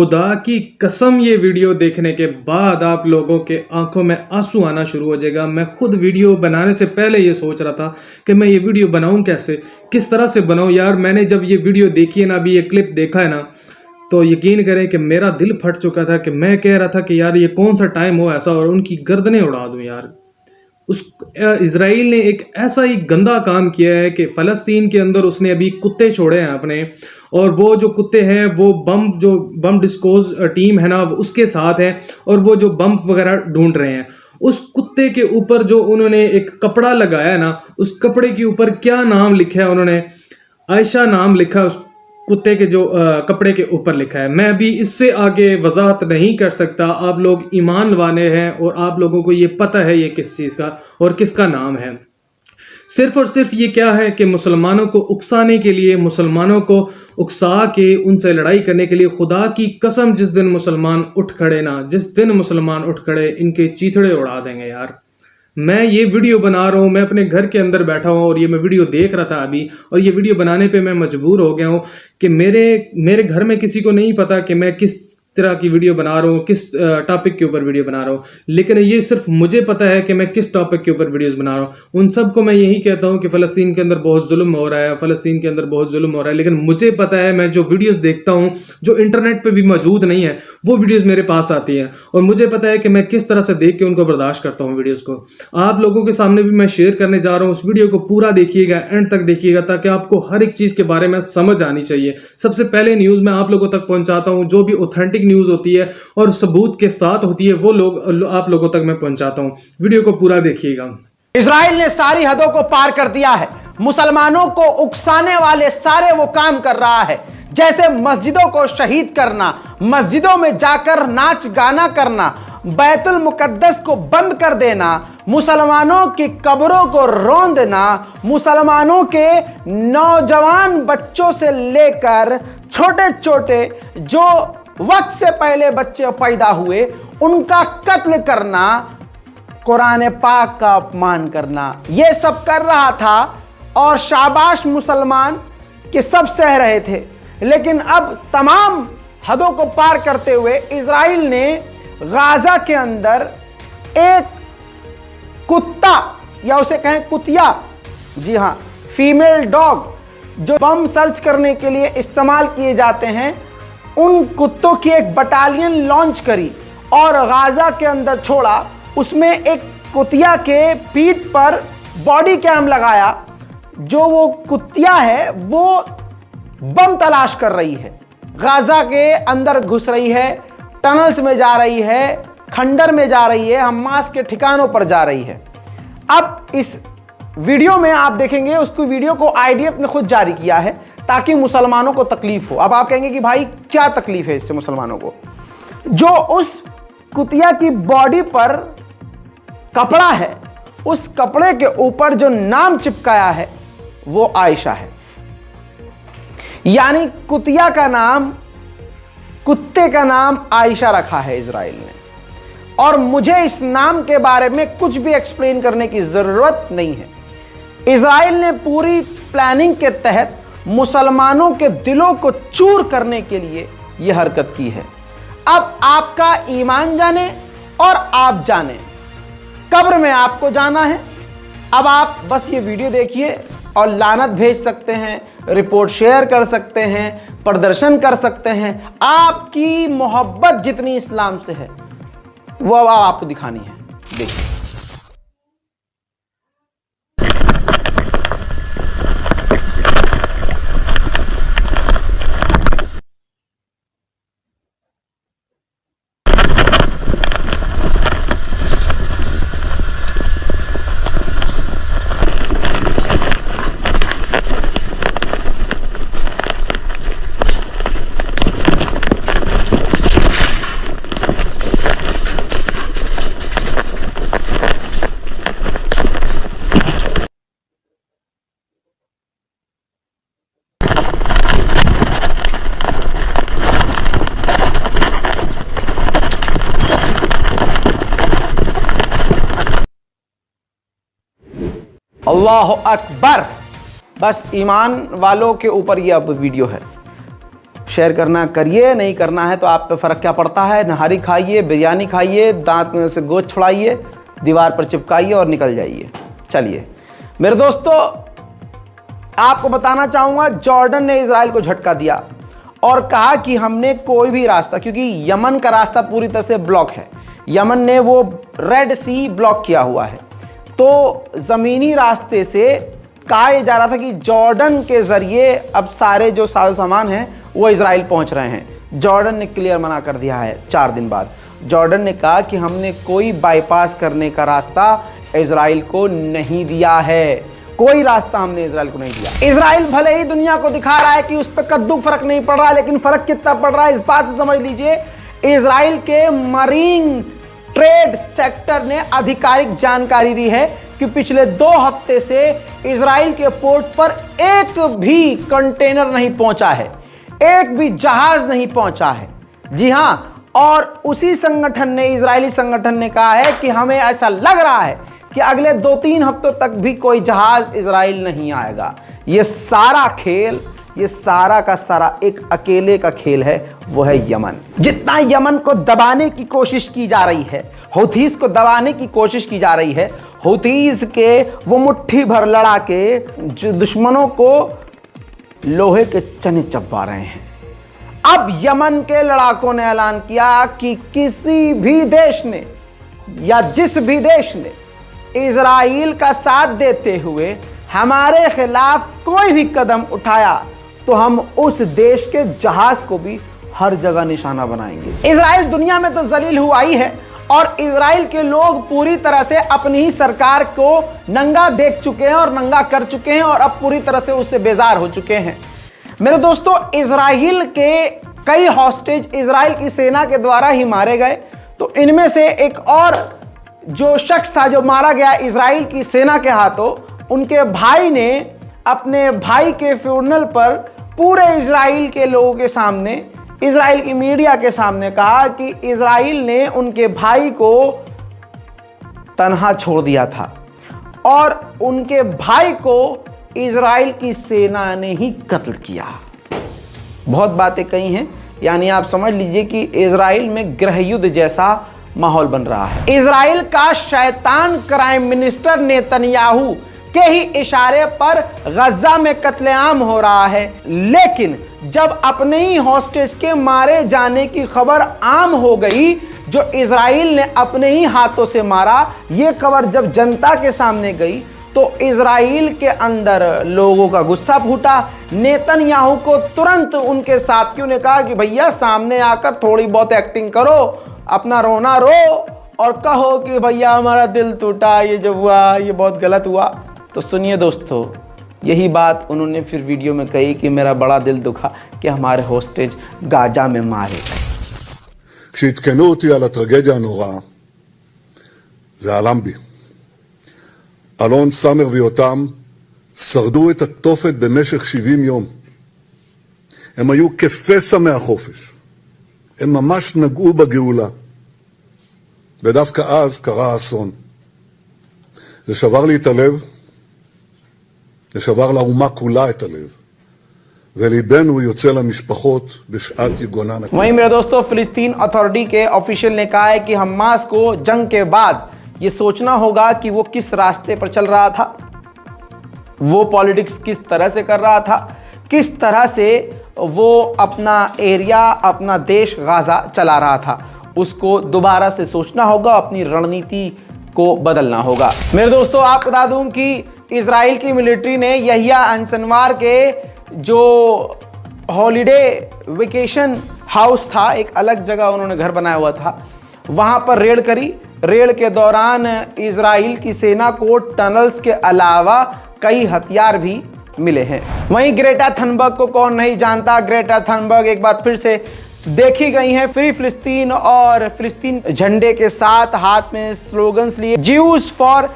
खुदा की कसम ये वीडियो देखने के बाद आप लोगों के आंखों में आंसू आना शुरू हो जाएगा। मैं खुद वीडियो बनाने से पहले ये सोच रहा था कि मैं ये वीडियो बनाऊं कैसे, किस तरह से बनाऊं। यार मैंने जब ये वीडियो देखी है ना, अभी ये क्लिप देखा है ना, तो यकीन करें कि मेरा दिल फट चुका था कि मैं कह रहा था कि यार ये कौन सा टाइम हो ऐसा और उनकी गर्दनें उड़ा दूं। यार उस इजराइल ने एक ऐसा ही गंदा काम किया है कि फ़लस्तीन के अंदर उसने अभी कुत्ते छोड़े हैं अपने, और वो जो कुत्ते हैं वो बम डिस्पोज टीम है ना उसके साथ है, और वो जो बम वगैरह ढूंढ रहे हैं। उस कुत्ते के ऊपर जो उन्होंने एक कपड़ा लगाया ना, उस कपड़े के ऊपर क्या नाम लिखा है उन्होंने, आयशा नाम लिखा उस कुत्ते के जो कपड़े के ऊपर लिखा है। मैं अभी इससे आगे वजाहत नहीं कर सकता। आप लोग ईमान वाले हैं और आप लोगों को ये पता है ये किस चीज़ का और किसका नाम है। सिर्फ और सिर्फ ये क्या है कि मुसलमानों को उकसाने के लिए, मुसलमानों को उकसा के उनसे लड़ाई करने के लिए। खुदा की कसम जिस दिन मुसलमान उठ खड़े ना, जिस दिन मुसलमान उठ खड़े, इनके चीथड़े उड़ा देंगे। यार मैं ये वीडियो बना रहा हूँ, मैं अपने घर के अंदर बैठा हूँ और ये मैं वीडियो देख रहा था अभी, और ये वीडियो बनाने पे मैं मजबूर हो गया हूँ कि मेरे घर में किसी को नहीं पता कि मैं किस तरह की वीडियो बना रहा हूँ, किस टॉपिक के ऊपर वीडियो बना रहा हूँ, लेकिन ये सिर्फ मुझे पता है कि मैं किस टॉपिक के ऊपर वीडियोस बना रहा हूँ। उन सबको मैं यही कहता हूँ कि फ़लस्तीन के अंदर बहुत जुल्म हो रहा है, फ़लस्तीन के अंदर बहुत जुल्म हो रहा है, लेकिन मुझे पता है, मैं जो वीडियोस देखता हूँ जो इंटरनेट पे भी मौजूद नहीं है, वो वीडियोस मेरे पास आती हैं, और मुझे पता है कि मैं किस तरह से देख के उनको बर्दाश्त करता हूँ। वीडियोस को आप लोगों के सामने भी मैं शेयर करने जा रहा हूँ। उस वीडियो को पूरा देखिएगा, एंड तक देखिएगा, ताकि आपको हर एक चीज़ के बारे में समझ आनी चाहिए। सबसे पहले न्यूज़ मैं आप लोगों तक पहुँचाता हूँ, जो भी ऑथेंटिक न्यूज़ होती है और सबूत के साथ होती है, वो लोग आप लोगों तक मैं पहुंचाता हूं। वीडियो को पूरा देखिएगा। इजराइल ने सारी हदों को पार कर दिया है। मुसलमानों को उकसाने वाले सारे वो काम कर रहा है, जैसे मस्जिदों को शहीद करना, मस्जिदों में जाकर नाच गाना करना, बैतुल मुकद्दस को बंद कर देना, मुसलमानों की कब्रों को रौंद देना, मुसलमानों के नौजवान बच्चों से लेकर छोटे छोटे जो वक्त से पहले बच्चे पैदा हुए उनका कत्ल करना, कुरान पाक का अपमान करना, यह सब कर रहा था। और शाबाश मुसलमान कि सब सह रहे थे। लेकिन अब तमाम हदों को पार करते हुए इजराइल ने गाजा के अंदर एक कुत्ता, या उसे कहें कुतिया, जी हां, फीमेल डॉग, जो बम सर्च करने के लिए इस्तेमाल किए जाते हैं, उन कुत्तों की एक बटालियन लॉन्च करी और गाजा के अंदर छोड़ा। उसमें एक कुतिया के पीठ पर बॉडी कैम लगाया। जो वो कुतिया है वो बम तलाश कर रही है, गाजा के अंदर घुस रही है, टनल्स में जा रही है, खंडर में जा रही है, हमास के ठिकानों पर जा रही है। अब इस वीडियो में आप देखेंगे, उसको वीडियो को आईडीएफ ने खुद जारी किया है ताकि मुसलमानों को तकलीफ हो। अब आप कहेंगे कि भाई क्या तकलीफ है इससे मुसलमानों को? जो उस कुतिया की बॉडी पर कपड़ा है, उस कपड़े के ऊपर जो नाम चिपकाया है वो आयशा है। यानी कुतिया का नाम, कुत्ते का नाम आयशा रखा है इजराइल ने। और मुझे इस नाम के बारे में कुछ भी एक्सप्लेन करने की जरूरत नहीं है। इजराइल ने पूरी प्लानिंग के तहत मुसलमानों के दिलों को चूर करने के लिए यह हरकत की है। अब आपका ईमान जाने और आप जाने, कब्र में आपको जाना है। अब आप बस ये वीडियो देखिए और लानत भेज सकते हैं, रिपोर्ट शेयर कर सकते हैं, प्रदर्शन कर सकते हैं। आपकी मोहब्बत जितनी इस्लाम से है वो अब आपको दिखानी है। देखिए, अल्लाह अकबर। बस ईमान वालों के ऊपर यह अब वीडियो है। शेयर करना करिए, नहीं करना है तो आप पे फ़र्क क्या पड़ता है। नहारी खाइए, बिरयानी खाइए, दांत में से गोश्त छुड़ाइए, दीवार पर चिपकाइए और निकल जाइए। चलिए मेरे दोस्तों, आपको बताना चाहूँगा, जॉर्डन ने इजराइल को झटका दिया और कहा कि हमने कोई भी रास्ता, क्योंकि यमन का रास्ता पूरी तरह से ब्लॉक है, यमन ने वो रेड सी ब्लॉक किया हुआ है, तो ज़मीनी रास्ते से कहा जा रहा था कि जॉर्डन के ज़रिए अब सारे जो साजो सामान हैं वो इजराइल पहुंच रहे हैं। जॉर्डन ने क्लियर मना कर दिया है। 4 दिन बाद जॉर्डन ने कहा कि हमने कोई बाईपास करने का रास्ता इजराइल को नहीं दिया है, कोई रास्ता हमने इजराइल को नहीं दिया। इजराइल भले ही दुनिया को दिखा रहा है कि उस पर कद्दू फर्क नहीं पड़ रहा, लेकिन फर्क कितना पड़ रहा है इस बात से समझ लीजिए। इजराइल के मरीन ट्रेड सेक्टर ने आधिकारिक जानकारी दी है कि पिछले 2 हफ्ते से इजराइल के पोर्ट पर एक भी कंटेनर नहीं पहुंचा है, एक भी जहाज नहीं पहुंचा है। जी हां, और उसी संगठन ने, इजरायली संगठन ने कहा है कि हमें ऐसा लग रहा है कि अगले 2-3 हफ्तों तक भी कोई जहाज इजराइल नहीं आएगा। ये सारा खेल, ये सारा का सारा एक अकेले का खेल है, वो है यमन। जितना यमन को दबाने की कोशिश की जा रही है, हौथीस को दबाने की कोशिश की जा रही है, हौथीस के वो मुट्ठी भर लड़ा के जो दुश्मनों को लोहे के चने चबा रहे हैं। अब यमन के लड़ाकों ने ऐलान किया कि किसी भी देश ने या जिस भी देश ने इजराइल का साथ देते हुए हमारे खिलाफ कोई भी कदम उठाया तो हम उस देश के जहाज को भी हर जगह निशाना बनाएंगे। इजराइल दुनिया में तो जलील हुआ ही है और इजराइल के लोग पूरी तरह से अपनी ही सरकार को नंगा देख चुके हैं और नंगा कर चुके हैं और अब पूरी तरह से उससे बेजार हो चुके हैं। मेरे दोस्तों, इजराइल के कई हॉस्टेज इजराइल की सेना के द्वारा ही मारे गए। तो इनमें से एक और जो शख्स था जो मारा गया इजराइल की सेना के हाथों, उनके भाई ने अपने भाई के फ्यूनरल पर पूरे इजराइल के लोगों के सामने, इजराइल की मीडिया के सामने कहा कि इजराइल ने उनके भाई को तन्हा छोड़ दिया था और उनके भाई को इजराइल की सेना ने ही कत्ल किया। बहुत बातें कही हैं, यानी आप समझ लीजिए कि इजराइल में गृह युद्ध जैसा माहौल बन रहा है। इजराइल का शैतान प्राइम मिनिस्टर नेतन्याहू के ही इशारे पर गजा में कत्लेआम हो रहा है, लेकिन जब अपने ही हॉस्टेज के मारे जाने की खबर आम हो गई, जो इजराइल ने अपने ही हाथों से मारा, ये खबर जब जनता के सामने गई तो इजराइल के अंदर लोगों का गुस्सा फूटा। नेतन्याहू को तुरंत उनके साथियों ने कहा कि भैया सामने आकर थोड़ी बहुत एक्टिंग करो, अपना रोना रो और कहो कि भैया हमारा दिल टूटा, ये जो हुआ ये बहुत गलत हुआ। तो सुनिए दोस्तों, यही बात उन्होंने फिर वीडियो में कही कि मेरा बड़ा दिल दुखा कि हमारे होस्टेज गाजा में मारे गए। כשעדכנו אותי על הטרגדיה הנוראה, זה עלם בי. אלון, סמר ויותם שרדו את התופת במשך 70 יום. הם היו כפסע מהחופש. הם ממש נגעו בגאולה. ודווקא אז קרה האסון. זה שבר לי את הלב, זה שבר לאומה כולה את הלב. וליבנו יוצא למשפחות בשעת יגונן. वहीं मेरे दोस्तों, फिलिस्तीन अथॉरिटी के ऑफिशियल ने कहा है कि हमास को जंग के बाद ये सोचना होगा कि वो किस रास्ते पर चल रहा था, वो पॉलिटिक्स किस तरह से कर रहा था, किस तरह से वो अपना एरिया, अपना देश गाजा चला रहा था। उसको दोबारा से सोचना होगा, अपनी रणनीति को बदलना होगा। मेरे दोस्तों, आपको बता दूं कि इजराइल की मिलिट्री ने यहिया अंसनवार के जो हॉलिडे वेकेशन हाउस था, एक अलग जगह उन्होंने घर बनाया हुआ था, वहां पर रेड करी। रेड के दौरान इजराइल की सेना को टनल्स के अलावा कई हथियार भी मिले हैं। वहीं ग्रेटा थनबर्ग को कौन नहीं जानता। ग्रेटा थनबर्ग एक बार फिर से देखी गई हैं फ्री फिलिस्तीन और फिलिस्तीन झंडे के साथ, हाथ में स्लोगन्स लिए, ज्यूज फॉर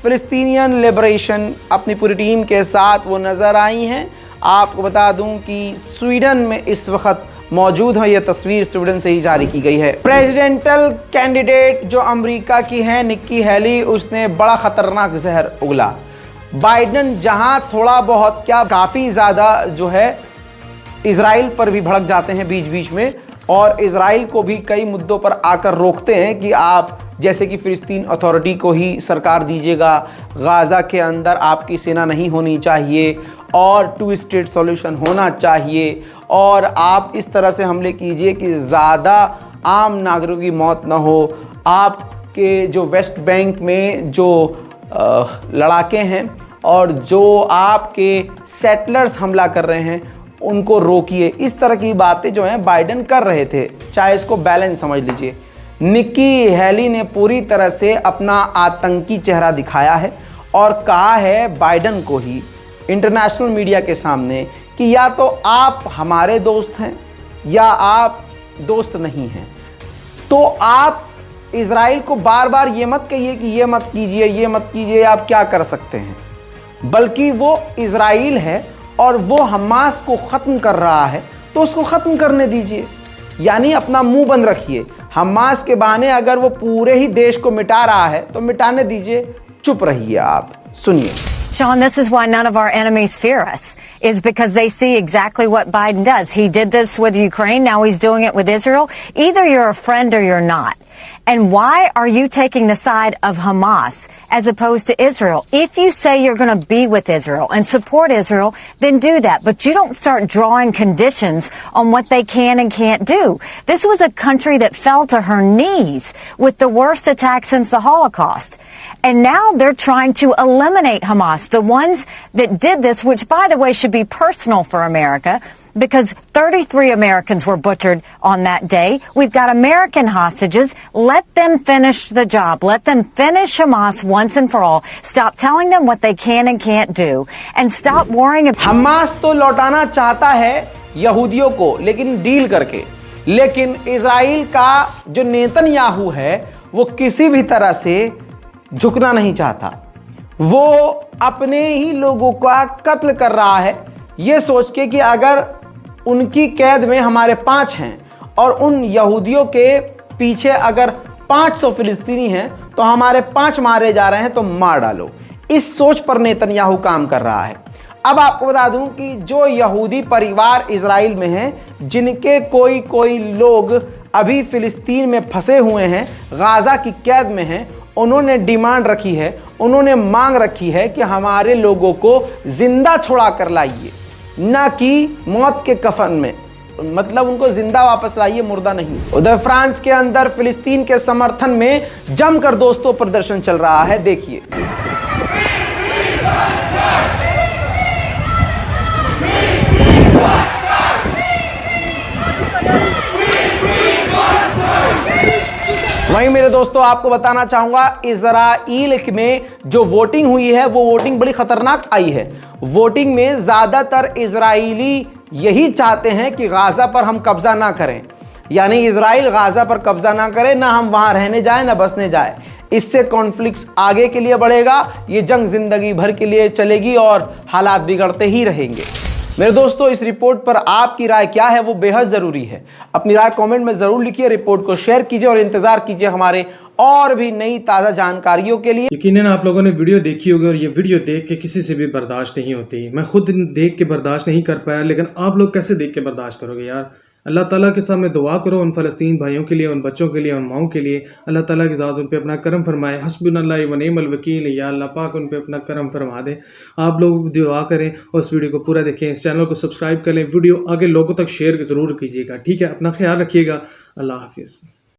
फिलिस्तीनियन लिबरेशन, अपनी पूरी टीम के साथ वो नजर आई हैं। आपको बता दूं कि स्वीडन में इस वक्त मौजूद है, यह तस्वीर स्वीडन से ही जारी की गई है। प्रेसिडेंटल कैंडिडेट जो अमेरिका की है, निक्की हेली, उसने बड़ा खतरनाक जहर उगला। बाइडेन जहां थोड़ा बहुत क्या काफ़ी ज़्यादा जो है इजराइल पर भी भड़क जाते हैं बीच बीच में और इजराइल को भी कई मुद्दों पर आकर रोकते हैं कि आप जैसे कि फिलिस्तीन अथॉरिटी को ही सरकार दीजिएगा, गाज़ा के अंदर आपकी सेना नहीं होनी चाहिए और 2 स्टेट सॉल्यूशन होना चाहिए और आप इस तरह से हमले कीजिए कि ज़्यादा आम नागरिकों की मौत ना हो। आपके जो वेस्ट बैंक में जो लड़ाके हैं और जो आपके सेटलर्स हमला कर रहे हैं उनको रोकिए। इस तरह की बातें जो हैं बाइडेन कर रहे थे, चाहे इसको बैलेंस समझ लीजिए। निक्की हेली ने पूरी तरह से अपना आतंकी चेहरा दिखाया है और कहा है बाइडेन को ही इंटरनेशनल मीडिया के सामने कि या तो आप हमारे दोस्त हैं या आप दोस्त नहीं हैं। तो आप इजराइल को बार बार ये मत कहिए कि ये मत कीजिए, ये मत कीजिए, आप क्या कर सकते हैं, बल्कि वो इजराइल है और वो हमास को ख़त्म कर रहा है तो उसको ख़त्म करने दीजिए। यानी अपना मुंह बंद रखिए। हमास के बहाने अगर वो पूरे ही देश को मिटा रहा है तो मिटाने दीजिए, चुप रहिए आप। सुनिए। Sean, this is why none of our enemies fear us, is because they see exactly what Biden does. He did this with Ukraine, now he's doing it with Israel. Either you're a friend or you're not. And why are you taking the side of Hamas as opposed to Israel? If you say you're going to be with Israel and support Israel, then do that. But you don't start drawing conditions on what they can and can't do. This was a country that fell to her knees with the worst attack since the Holocaust. And now they're trying to eliminate Hamas, the ones that did this, which, by the way, should be personal for America, because 33 Americans were butchered on that day. We've got American hostages. Let them finish the job. Let them finish Hamas once and for all. Stop telling them what they can and can't do. And stop worrying about... Hamas तो लौटाना चाहता है यहूदियों को, लेकिन deal करके। लेकिन Israel का जो नेतन्याहू है वो किसी भी तरह से झुकना नहीं चाहता। वो अपने ही लोगों का कत्ल कर रहा है ये सोच के कि अगर उनकी कैद में हमारे 5 हैं और उन यहूदियों के पीछे अगर 500 फिलिस्तीनी हैं तो हमारे 5 मारे जा रहे हैं तो मार डालो। इस सोच पर नेतन्याहू काम कर रहा है। अब आपको बता दूं कि जो यहूदी परिवार इजराइल में हैं, जिनके कोई लोग अभी फिलिस्तीन में फंसे हुए हैं, गाज़ा की कैद में हैं, उन्होंने डिमांड रखी है, उन्होंने मांग रखी है कि हमारे लोगों को जिंदा छुड़ा कर लाइए, ना कि मौत के कफन में। मतलब उनको जिंदा वापस लाइए, मुर्दा नहीं। उधर फ्रांस के अंदर फिलिस्तीन के समर्थन में जमकर दोस्तों प्रदर्शन चल रहा है, देखिए। वहीं मेरे दोस्तों आपको बताना चाहूंगा, इजराइल में जो वोटिंग हुई है वो वोटिंग बड़ी खतरनाक आई है। वोटिंग में ज्यादातर इजरायली यही चाहते हैं कि गाजा पर हम कब्जा ना करें, यानी इजराइल गाजा पर कब्जा ना करे, ना हम वहां रहने जाए ना बसने जाए। इससे कॉन्फ्लिक्ट आगे के लिए बढ़ेगा, ये जंग जिंदगी भर के लिए चलेगी और हालात बिगड़ते ही रहेंगे। मेरे दोस्तों इस रिपोर्ट पर आपकी राय क्या है वो बेहद ज़रूरी है। अपनी राय कमेंट में ज़रूर लिखिए, रिपोर्ट को शेयर कीजिए और इंतज़ार कीजिए हमारे और भी नई ताज़ा जानकारियों के लिए। यकीनन आप लोगों ने वीडियो देखी होगी और ये वीडियो देख के किसी से भी बर्दाश्त नहीं होती। मैं खुद देख के बर्दाश्त नहीं कर पाया, लेकिन आप लोग कैसे देख के बर्दाश्त करोगे यार। अल्लाह ताला के सामने दुआ करो उन फ़लस्तीन भाइयों के लिए, उन बच्चों के लिए, उन माओं के लिए। अल्लाह ताला की ज़ात उन पे अपना करम फरमाए। हस्बुनल्लाह व निअमल वकील। या अल्लाह पाक उन पे अपना करम फरमा दे। आप लोग दुआ करें और इस वीडियो को पूरा देखें, इस चैनल को सब्सक्राइब करें, वीडियो आगे लोगों तक शेयर ज़रूर कीजिएगा। ठीक है, अपना ख्याल रखिएगा। अल्लाह हाफिज़।